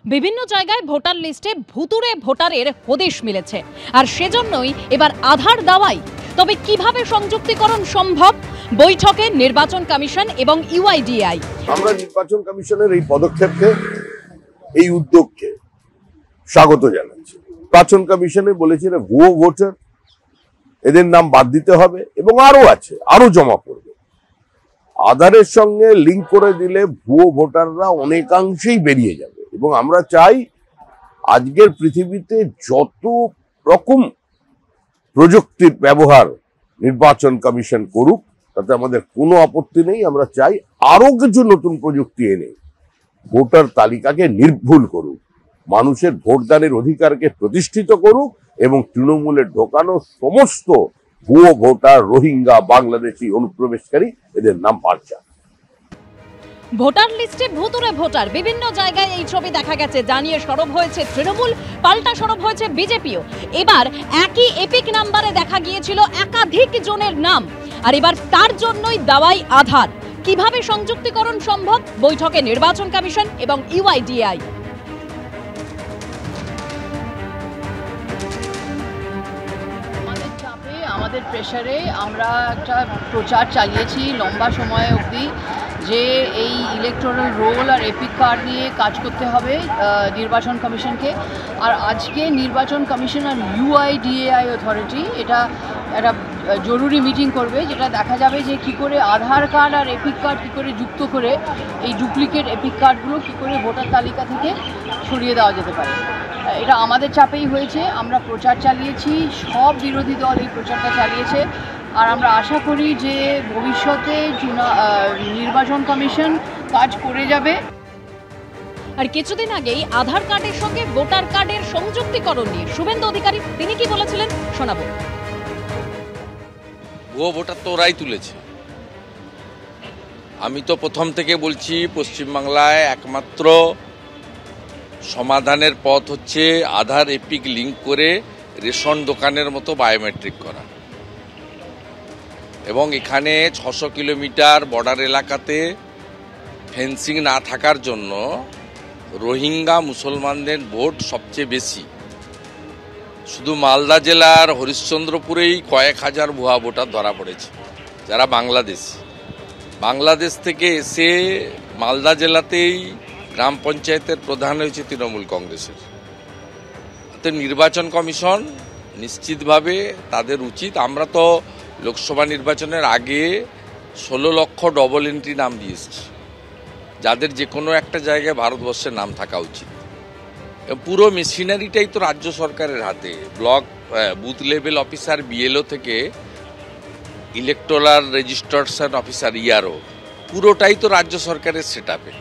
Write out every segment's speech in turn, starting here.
বিভিন্ন জায়গায় ভোটার লিস্টে ভুতুড়ে ভোটারের হদিশ মিলেছে, আর সেজন্যই এবার আধার দাওয়াই। তবে কিভাবে সংযুক্তিকরণ সম্ভব? বৈঠকে নির্বাচন কমিশন এবং ইউআইডিএআই। আমরা নির্বাচন কমিশনের এই পদক্ষেপকে, এই উদ্যোগকে স্বাগত জানাচ্ছি। নির্বাচন কমিশনে বলেছে ভুয়ো ভোটার, এদের নাম বাদ দিতে হবে এবং আরো আছে, আরো জমা পড়বে। আধারের সঙ্গে লিঙ্ক করে দিলে ভুয়ো ভোটাররা অনেকাংশেই বেরিয়ে যাবে এবং আমরা চাই আজকের পৃথিবীতে যত রকম প্রযুক্তির ব্যবহার নির্বাচন কমিশন করুক, তাতে আমাদের কোনো আপত্তি নেই। আমরা চাই আরো কিছু নতুন প্রযুক্তি এনে ভোটার তালিকাকে নির্ভুল করুক, মানুষের ভোটদানের অধিকারকে প্রতিষ্ঠিত করুক এবং তৃণমূলের ঢোকানো সমস্ত ভুয়ো ভোটার, রোহিঙ্গা, বাংলাদেশি অনুপ্রবেশকারী, এদের নাম বাদ যাক। ভোটার লিস্টে ভুতুড়ে ভোটার, বিভিন্ন জায়গায় এই ছবি দেখা গেছে। জানিয়ে সরব হয়েছে তৃণমূল, পাল্টা সরব হয়েছে বিজেপিও। এবার একই এপিক নাম্বারে দেখা গিয়েছিল একাধিক জনের নাম, আর এবার তার জন্যই দাওয়াই আধার। কিভাবে সংযুক্তিকরণ সম্ভব? বৈঠকে নির্বাচন কমিশন এবং ইউআইডিএআই। আমাদের প্রেসারে আমরা একটা প্রচার চালিয়েছি লম্বা সময় অবধি যে এই ইলেকটোরাল রোল আর এপিক কার্ড নিয়ে কাজ করতে হবে নির্বাচন কমিশনকে। আর আজকে নির্বাচন কমিশন আর ইউআইডিএআই অথরিটি এটা একটা জরুরি মিটিং করবে, যেটা দেখা যাবে যে কী করে আধার কার্ড আর এপিক কার্ড কী করে যুক্ত করে এই ডুপ্লিকেট এপিক কার্ডগুলো কী করে ভোটার তালিকা থেকে সরিয়ে দেওয়া যেতে পারে। এটা আমাদের চাপেই হয়েছে। আমরা প্রচার চালিয়েছি, সব বিরোধী দল এই প্রচারটা চালিয়েছে, আর আমরা আশা করি যে ভবিষ্যতে নির্বাচন কমিশন কাজ করে যাবে। আর কিছুদিন আগেই আধার কার্ডের সঙ্গে ভোটার কার্ডের সংযুক্তিকরণ নিয়ে শুভেন্দু অধিকারী তিনি কি বলেছিলেন শোনাবো। ভুয়ো ভোটার তো ওরাই তুলেছে। আমি তো প্রথম থেকে বলছি পশ্চিমবাংলায় একমাত্র সমাধানের পথ হচ্ছে আধার এপিক লিঙ্ক করে রেশন দোকানের মতো বায়োমেট্রিক করা, এবং এখানে 600 কিলোমিটার বর্ডার এলাকাতে ফেন্সিং না থাকার জন্য রোহিঙ্গা মুসলমানদের ভোট সবচেয়ে বেশি। শুধু মালদা জেলার হরিশ্চন্দ্রপুরেই কয়েক হাজার ভুয়া ভোটার ধরা পড়েছে, যারা বাংলাদেশ থেকে এসে মালদা জেলাতেই গ্রাম পঞ্চায়েতের প্রধান হয়েছে তৃণমূল কংগ্রেসের। তো নির্বাচন কমিশন নিশ্চিতভাবে তাদের উচিত। আমরা তো লোকসভা নির্বাচনের আগে 16 লক্ষ ডবল এন্ট্রি নাম দিয়েছি, যাদের যে কোনো একটা জায়গায় ভারতবর্ষের নাম থাকা উচিত। পুরো মেশিনারিটাই তো রাজ্য সরকারের হাতে। Block booth level officer BLO থেকে ইলেকটোরাল রেজিস্ট্রেশন অফিসার ইআরও, পুরোটাই তো রাজ্য সরকারের সেটআপে।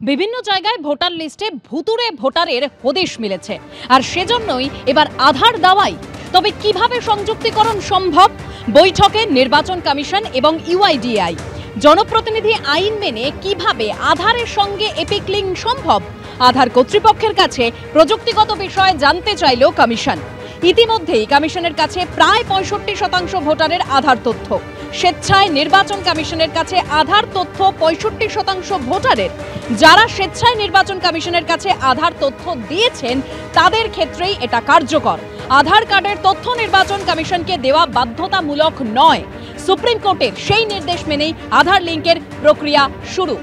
বিভিন্ন জায়গায় ভোটার লিস্টে ভুতুড়ে ভোটারের হদিশ মিলেছে, আর সেজন্যই এবার আধার দাওয়াই। তবে কিভাবে সংযুক্তিকরণ সম্ভব? বৈঠকে নির্বাচন কমিশন এবং ইউআইডিএআই। জনপ্রতিনিধি আইন মেনে কিভাবে আধারের সঙ্গে এপিক লিঙ্ক সম্ভব? আধার কর্তৃপক্ষের কাছে প্রযুক্তিগত বিষয়ে জানতে চাইল কমিশন। ইতিমধ্যেই কমিশনের কাছে প্রায় 65% ভোটারের আধার তথ্য। স্বেচ্ছায় নির্বাচন কমিশনের কাছে আধার তথ্য 65% ভোটারের। যারা স্বেচ্ছায় নির্বাচন কমিশনের কাছে আধার তথ্য দিয়েছেন তাদের ক্ষেত্রেই এটা কার্যকর। আধার কার্ডের তথ্য নির্বাচন কমিশনকে দেওয়া বাধ্যতামূলক নয়। সুপ্রিম কোর্টের সেই নির্দেশ মেনেই আধার লিঙ্কের প্রক্রিয়া শুরু।